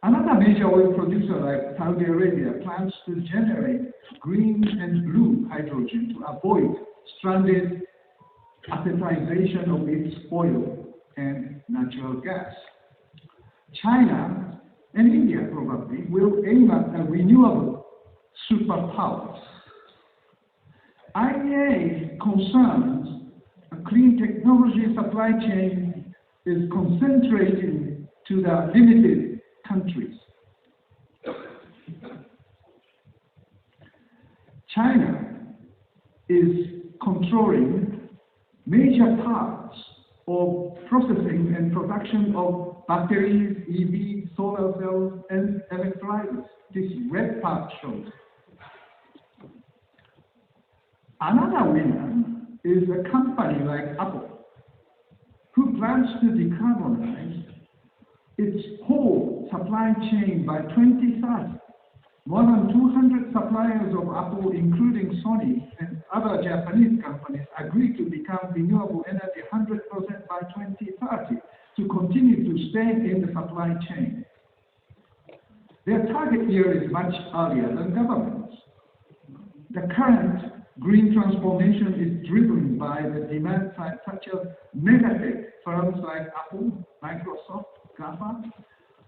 Another major oil producer like Saudi Arabia plans to generate green and blue hydrogen to avoid stranded assetization of its oil and natural gas. China and India probably will aim at a renewable superpower. IEA concerns a clean technology supply chain is concentrating to the limited countries. China is controlling major parts of processing and production of batteries, EV, solar cells, and electrolyzers. This red part shows. Another winner is a company like Apple, who plans to decarbonize its whole supply chain by 2030. More than 200 suppliers of Apple, including Sony and other Japanese companies, agreed to become renewable energy 100% by 2030 to continue to stay in the supply chain. Their target year is much earlier than governments. The current green transformation is driven by the demand side, such as megatech firms like Apple, Microsoft, GAFA,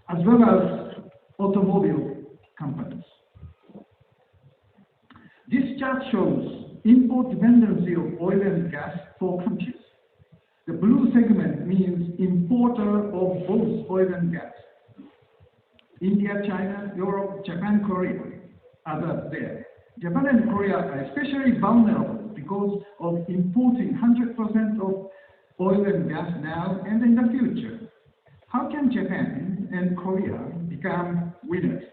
as well as automobile companies. This chart shows import dependency of oil and gas for countries. The blue segment means importer of both oil and gas. India, China, Europe, Japan, Korea are there. Japan and Korea are especially vulnerable because of importing 100% of oil and gas now and in the future. How can Japan and Korea become winners?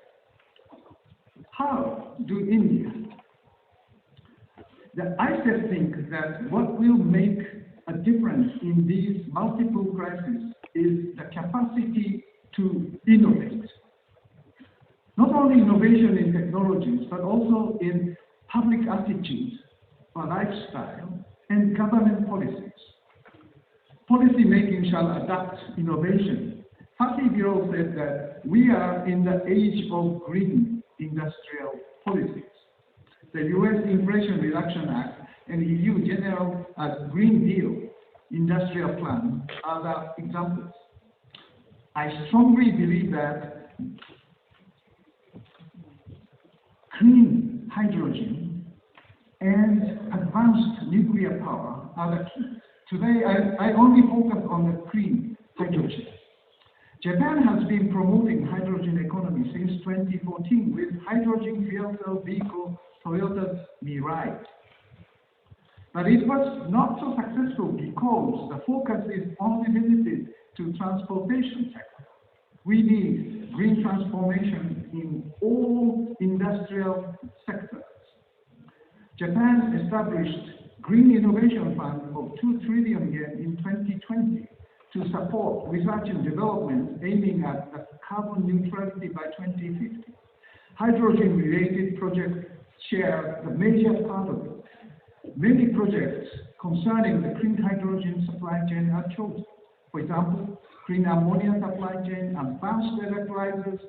How do India? I just think that what will make a difference in these multiple crises is the capacity to innovate. Not only innovation in technologies, but also in public attitudes or lifestyle and government policies. Policy making shall adapt innovation. Fatih Birol said that we are in the age of green industrial policies. The US Inflation Reduction Act and EU General Green Deal Industrial Plan are the examples. I strongly believe that clean hydrogen and advanced nuclear power are the key. Today, I only focus on the clean hydrogen. Japan has been promoting hydrogen economy since 2014 with hydrogen fuel cell vehicle Toyota's Mirai. But it was not so successful because the focus is only limited to transportation sector. We need green transformation in all industrial sectors. Japan established Green Innovation Fund of 2 trillion yen in 2020 to support research and development aiming at carbon neutrality by 2050. Hydrogen-related projects share the major part of it. Many projects concerning the clean hydrogen supply chain are chosen. For example, clean ammonia supply chain, advanced electrolyzers,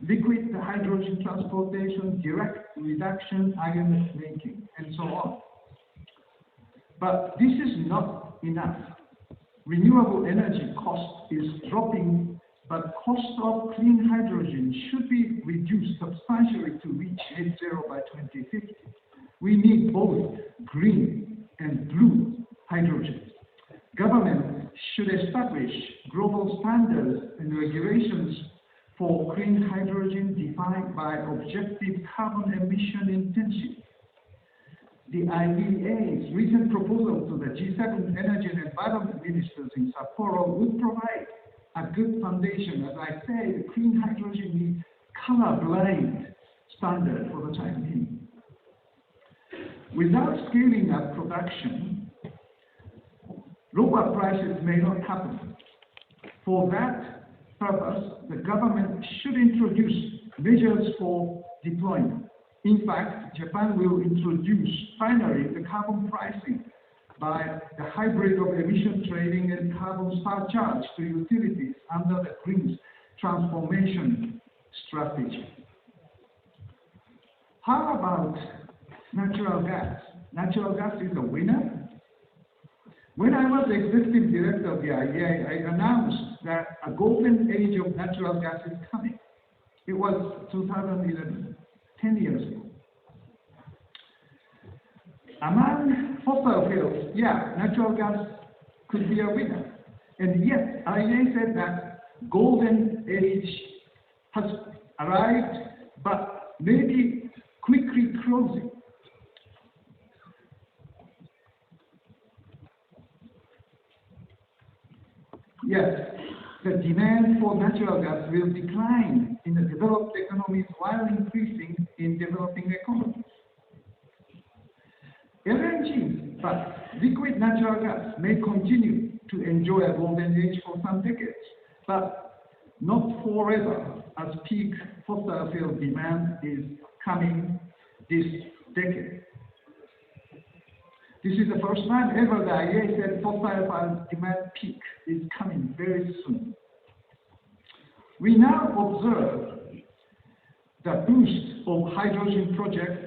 liquid hydrogen transportation, direct reduction, ion making, and so on. But this is not enough. Renewable energy cost is dropping, but cost of clean hydrogen should be reduced substantially to reach net zero by 2050. We need both green and blue hydrogen. Government should establish global standards and regulations for clean hydrogen defined by objective carbon emission intensity. The IEA's recent proposal to the G7 Energy and Environment Ministers in Sapporo would provide a good foundation. As I say, the clean hydrogen needs color-blind standard for the time being. Without scaling up production, lower prices may not happen. For that purpose, the government should introduce measures for deployment. In fact, Japan will introduce finally the carbon pricing by the hybrid of emission trading and carbon surcharge to utilities under the green transformation strategy. How about natural gas? Natural gas is a winner. When I was executive director of the IEA, I announced that a golden age of natural gas is coming. It was 2011, 10 years ago. Among fossil fuels, natural gas could be a winner. And yet, IEA said that golden age has arrived, but maybe quickly closing. Yes, the demand for natural gas will decline in the developed economies while increasing in developing economies. LNG, but liquid natural gas may continue to enjoy a golden age for some decades, but not forever, as peak fossil fuel demand is coming this decade. This is the first time ever the IEA said fossil fuel demand peak is coming very soon. We now observe the boost of hydrogen projects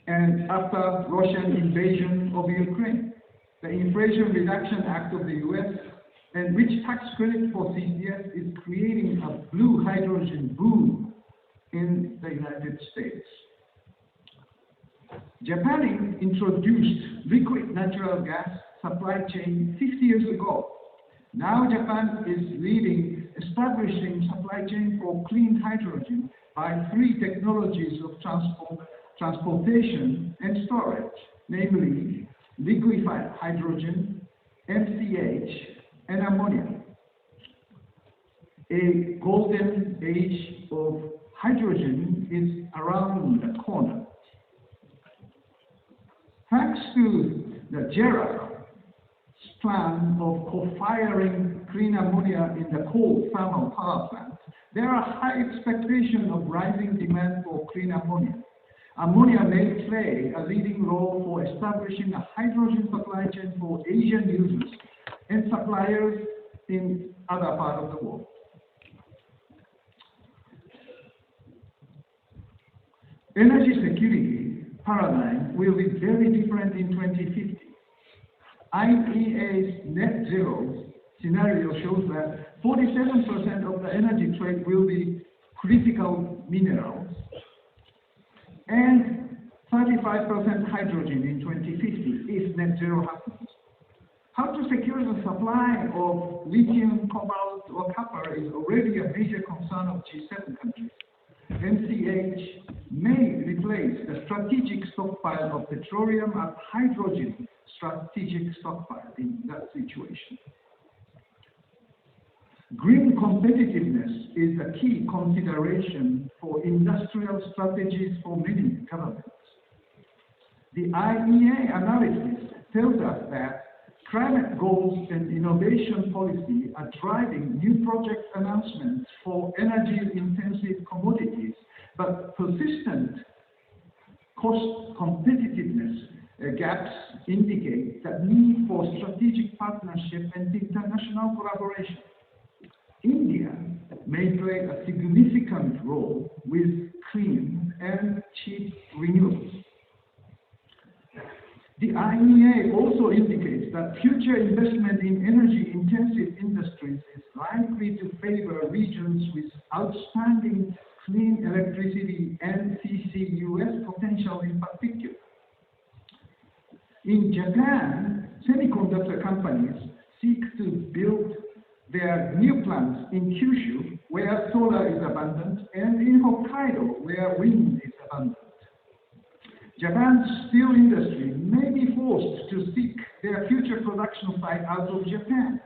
and after Russian invasion of Ukraine, the Inflation Reduction Act of the US and rich tax credit for CCS is creating a blue hydrogen boom in the United States. Japan introduced liquid natural gas supply chain 50 years ago. Now Japan is leading establishing supply chain for clean hydrogen by 3 technologies of transportation and storage, namely liquefied hydrogen, MCH, and ammonia. A golden age of hydrogen is around the corner. Thanks to the JERA's plan of co-firing clean ammonia in the coal thermal power plant, there are high expectations of rising demand for clean ammonia. Ammonia may play a leading role for establishing a hydrogen supply chain for Asian users and suppliers in other parts of the world. Energy security paradigm will be very different in 2050. IEA's net zero scenario shows that 47% of the energy trade will be critical minerals and 35% hydrogen in 2050 if net zero happens. How to secure the supply of lithium, cobalt, or copper is already a major concern of G7 countries. MCH may replace the strategic stockpile of petroleum and hydrogen strategic stockpile in that situation. Green competitiveness is a key consideration for industrial strategies for many governments. The IEA analysis tells us that climate goals and innovation policy are driving new project announcements for energy-intensive commodities, but persistent cost competitiveness gaps indicate the need for strategic partnership and international collaboration. India may play a significant role with clean and cheap renewables. The IEA also indicates that future investment in energy-intensive industries is likely to favor regions with outstanding clean electricity and CCUS potential in particular. In Japan, semiconductor companies seek to build their new plants in Kyushu, where solar is abundant, and in Hokkaido, where wind is abundant. Japan's steel industry may be forced to seek their future production site out of Japan.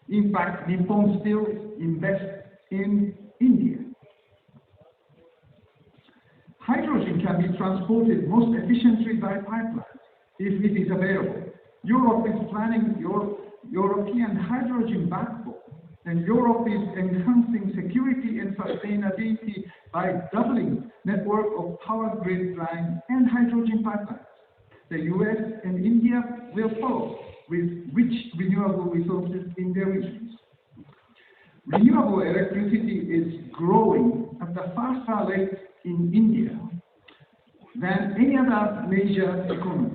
In fact, Nippon Steel invests in India. Hydrogen can be transported most efficiently by pipeline if it is available. Europe is planning European hydrogen backbone, and Europe is enhancing security and sustainability by doubling network of power grid lines and hydrogen pipelines. The US and India will follow with rich renewable resources in their regions. Renewable electricity is growing at a faster rate in India than any other major economy.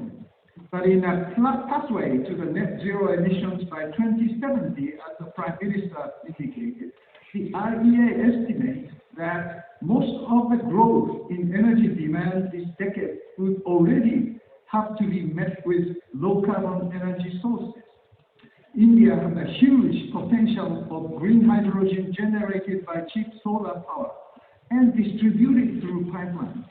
But in a pathway to the net zero emissions by 2070, as the Prime Minister indicated, the IEA estimates that most of the growth in energy demand this decade would already have to be met with low carbon energy sources. India has a huge potential of green hydrogen generated by cheap solar power and distributed through pipelines.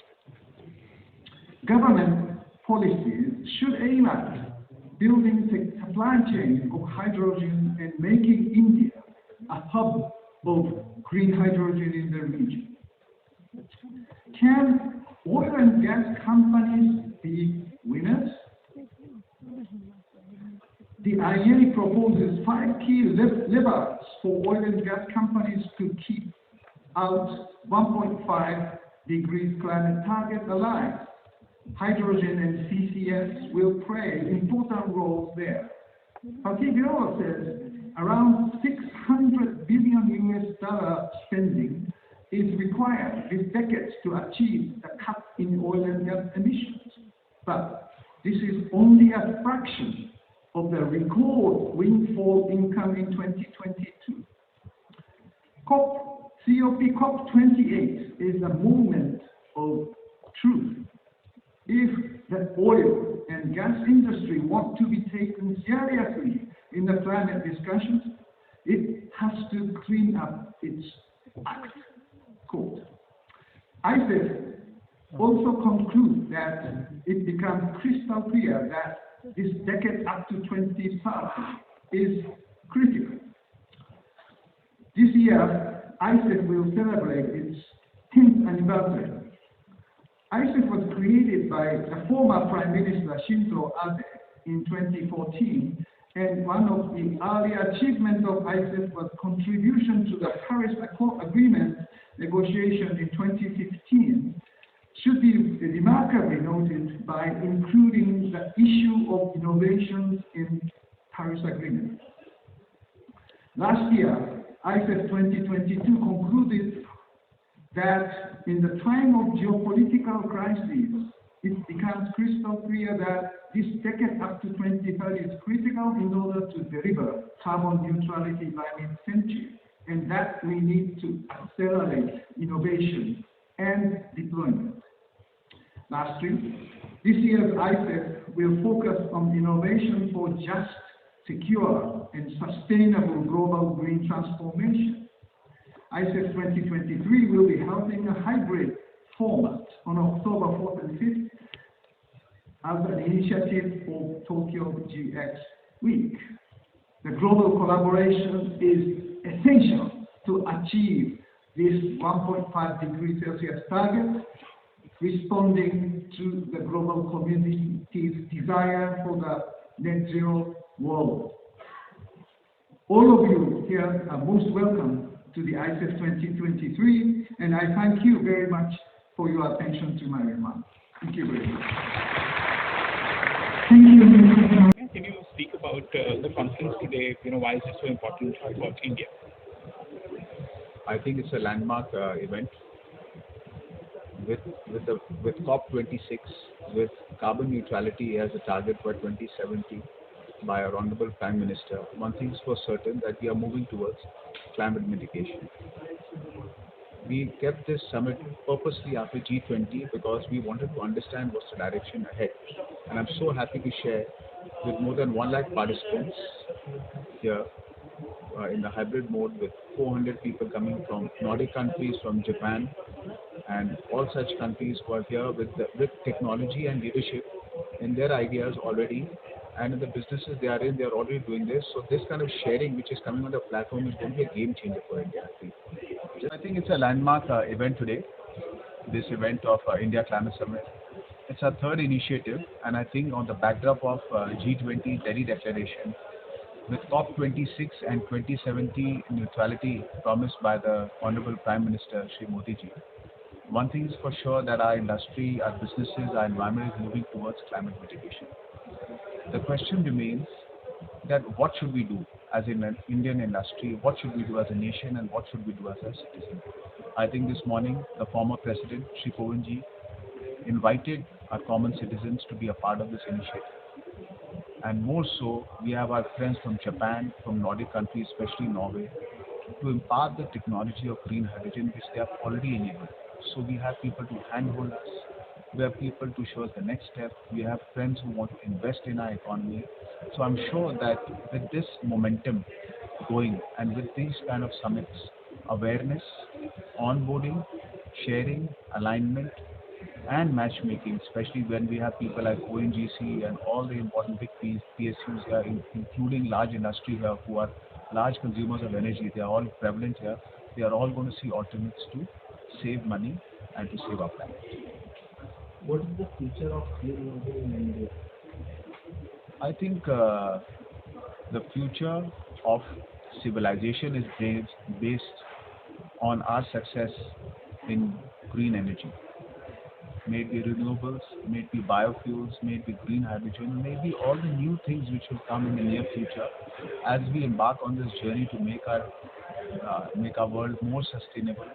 Government policies should aim at building the supply chain of hydrogen and making India a hub of green hydrogen in the region. Can oil and gas companies be winners? The IEA proposes 5 key levers for oil and gas companies to keep out 1.5 degrees climate target alive. Hydrogen and CCS will play important roles there. Particularly says around $600 billion spending is required this decade to achieve a cut in oil and gas emissions. But this is only a fraction of the record windfall income in 2022. COP28 is a moment of truth. If the oil and gas industry want to be taken seriously in the climate discussions, it has to clean up its act. Quote. ICEF also concludes that it becomes crystal clear that this decade up to 2030 is critical. This year, ICEF will celebrate its 10th anniversary. ICEF was created by the former Prime Minister Shinzo Abe in 2014, and one of the early achievements of ICEF was contribution to the Paris Agreement negotiation in 2015, should be remarkably noted by including the issue of innovations in Paris Agreement. Last year, ICEF 2022 concluded that in the time of geopolitical crises, it becomes crystal clear that this decade up to 2030 is critical in order to deliver carbon neutrality by mid-century, and that we need to accelerate innovation and deployment. Lastly, this year's ICEF will focus on innovation for just, secure, and sustainable global green transformation. ICEF 2023 will be held in a hybrid format on October 4th and 5th as an initiative of Tokyo GX Week. The global collaboration is essential to achieve this 1.5 degrees Celsius target, responding to the global community's desire for the net zero world. All of you here are most welcome to the ICEF 2023, and I thank you very much for your attention to my remarks. Thank you very much. Thank you, Mr. Bhawan. Can you speak about the conference today? Why is it so important for India? I think it's a landmark event with COP26, with carbon neutrality as a target for 2070 by our Honorable Prime Minister. One thing is for certain, that we are moving towards climate mitigation. We kept this summit purposely after G20 because we wanted to understand what's the direction ahead. And I'm so happy to share with more than 1 lakh participants here in the hybrid mode, with 400 people coming from Nordic countries, from Japan, and all such countries who are here with technology and leadership in their ideas already, and in the businesses they are in, they are already doing this. So this kind of sharing which is coming on the platform is going to be a game changer for India, I think it's a landmark event today, this event of India Climate Summit. It's our third initiative, and I think on the backdrop of G20 Delhi Declaration, with COP26 and 2070 neutrality promised by the Honorable Prime Minister Shri Modi ji, one thing is for sure, that our industry, our businesses, our environment is moving towards climate mitigation. The question remains that what should we do as an Indian industry, what should we do as a nation, and what should we do as a citizen? I think this morning the former President Shri Bhawan ji invited our common citizens to be a part of this initiative. And more so, we have our friends from Japan, from Nordic countries, especially Norway, to impart the technology of green hydrogen which they have already enabled. So we have people to handhold us, we have people to show us the next step, we have friends who want to invest in our economy. So I'm sure that with this momentum going, and with these kind of summits, awareness, onboarding, sharing, alignment, and matchmaking, especially when we have people like ONGC and all the important big PSUs here, including large industry here who are large consumers of energy, they are all prevalent here. They are all going to see alternates to save money and to save our planet. What is the future of clean energy in India? I think the future of civilization is based on our success in green energy. May it be renewables, may it be biofuels, may it be green hydrogen, may it be all the new things which will come in the near future as we embark on this journey to make our world more sustainable,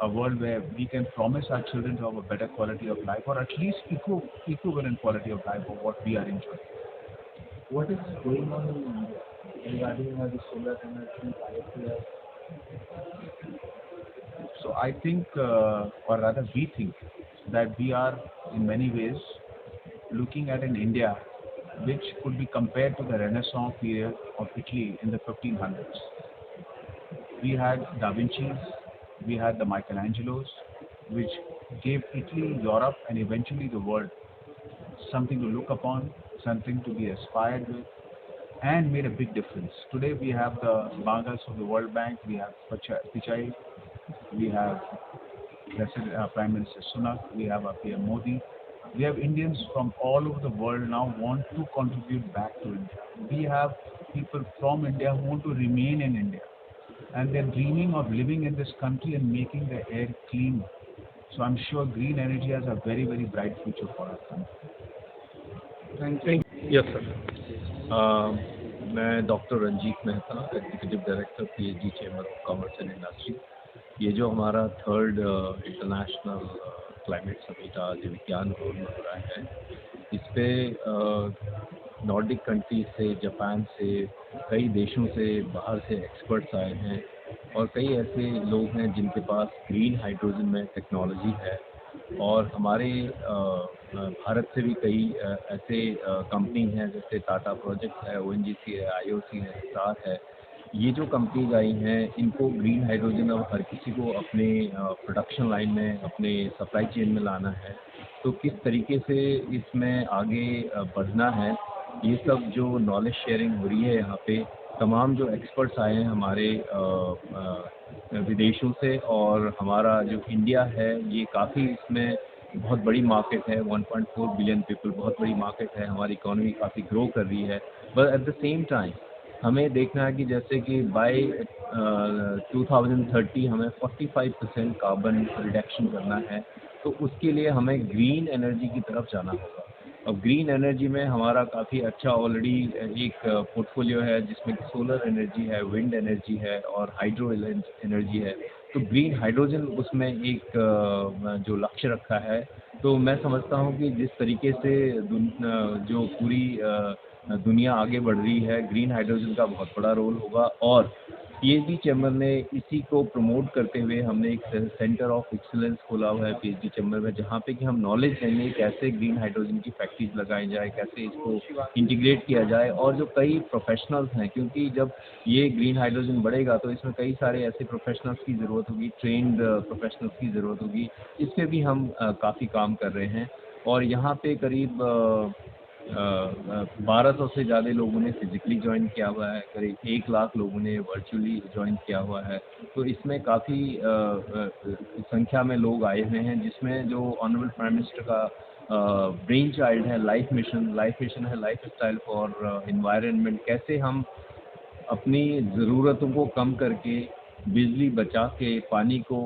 a world where we can promise our children to have a better quality of life, or at least equivalent quality of life of what we are enjoying. What is going on in India regarding the solar energy, biofuel? So I think, or rather we think, that we are in many ways looking at an India which could be compared to the Renaissance period of Italy in the 1500s. We had Da Vinci's, we had the Michelangelos, which gave Italy, Europe, and eventually the world something to look upon, something to be aspired with, and made a big difference. Today we have the Bangas of the World Bank, we have Pichai, we have Prime Minister Sunak, we have our PM Modi. We have Indians from all over the world now want to contribute back to India. We have people from India who want to remain in India. And they're dreaming of living in this country and making the air clean. So I'm sure green energy has a very, very bright future for our country. Thank you. Yes, sir. मैं doctor Ranjit Mehta, executive director PhD chamber of commerce and industry. ये जो हमारा third international climate summit आज विज्ञान भवन में हो रहा है, इस पे नॉर्डिक कंट्रीज से, जापान से, कई देशों से बाहर से एक्सपर्ट्स आए हैं और कई ऐसे लोग हैं जिनके पास ग्रीन हाइड्रोजन में टेक्नोलॉजी है। और हमारे भारत से भी कई ऐसे कंपनी हैं जैसे टाटा प्रोजेक्ट्स है, ONGC है, IOC है, स्टार है। ये जो कंपनीज आई हैं, इनको ग्रीन हाइड्रोजन अब हर किसी को अपने प्रोडक्शन लाइन में, अपने सप्लाई चेन में लाना है। तो किस तरीके से इसमें आगे बढ़ना है, ये सब जो नॉलेज शेयरिंग हो रही है यहाँ पे, तमाम जो एक्सपर्ट्स आए हैं हमारे विदेशों से, और हमारा जो इंडिया है ये काफ़ी इसमें बहुत बड़ी मार्केट है, 1.4 बिलियन पीपल, बहुत बड़ी मार्केट है, हमारी इकोनॉमी काफ़ी ग्रो कर रही है। But at the same time हमें देखना है कि जैसे कि बाय 2030 हमें 45% कार्बन रिडक्शन करना है, तो उसके लिए हमें ग्रीन एनर्जी की तरफ जाना होगा। अब ग्रीन एनर्जी में हमारा काफ़ी अच्छा ऑलरेडी एक पोर्टफोलियो है जिसमें सोलर एनर्जी है, विंड एनर्जी है और हाइड्रो एनर्जी है। तो ग्रीन हाइड्रोजन उसमें एक जो लक्ष्य रखा है, तो मैं समझता हूँ कि जिस तरीके से जो पूरी दुनिया आगे बढ़ रही है, ग्रीन हाइड्रोजन का बहुत बड़ा रोल होगा। और PhD चैम्बर ने इसी को प्रमोट करते हुए हमने एक सेंटर ऑफ एक्सीलेंस खोला हुआ है PhD चैम्बर में, जहाँ पे कि हम नॉलेज देंगे कैसे ग्रीन हाइड्रोजन की फैक्ट्रीज लगाई जाए, कैसे इसको इंटीग्रेट किया जाए। और जो कई प्रोफेशनल्स हैं, क्योंकि जब ये ग्रीन हाइड्रोजन बढ़ेगा तो इसमें कई सारे ऐसे प्रोफेशनल्स की ज़रूरत होगी, ट्रेंड प्रोफेशनल्स की ज़रूरत होगी। इस पर भी हम काफ़ी काम कर रहे हैं। और यहाँ पे करीब 1200 से ज़्यादा लोगों ने फिजिकली ज्वाइन किया हुआ है, करीब 1 लाख लोगों ने वर्चुअली ज्वाइन किया हुआ है। तो इसमें काफ़ी संख्या में लोग आए हुए हैं, जिसमें जो ऑनरेबल प्राइम मिनिस्टर का ब्रेन चाइल्ड है लाइफ मिशन है लाइफ स्टाइल फॉर एनवायरनमेंट, कैसे हम अपनी ज़रूरतों को कम करके, बिजली बचा के, पानी को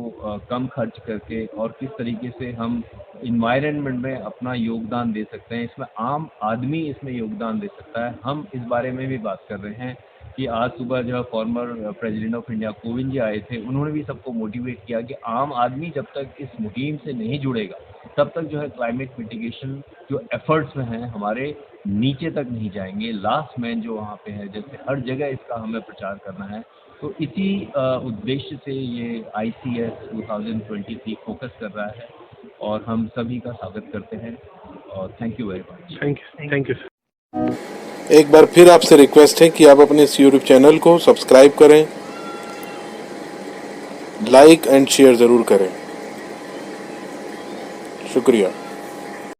कम खर्च करके, और किस तरीके से हम इन्वायरमेंट में अपना योगदान दे सकते हैं। इसमें आम आदमी इसमें योगदान दे सकता है। हम इस बारे में भी बात कर रहे हैं कि आज सुबह जो former president of India Kovind ji आए थे, उन्होंने भी सबको मोटिवेट किया कि आम आदमी जब तक इस मुहिम से नहीं जुड़ेगा, तब तक जो है क्लाइमेट मिटिगेशन जो एफर्ट्स में हैं हमारे नीचे तक नहीं जाएंगे। लास्ट मैन जो वहाँ पे है, जैसे हर जगह इसका हमें प्रचार करना है। तो इसी उद्देश्य से ये ICS 2023 फोकस कर रहा है और हम सभी का स्वागत करते हैं और thank you very much. Thank you. एक बार फिर आपसे रिक्वेस्ट है कि आप अपने इस YouTube चैनल को सब्सक्राइब करें, लाइक एंड शेयर ज़रूर करें। शुक्रिया।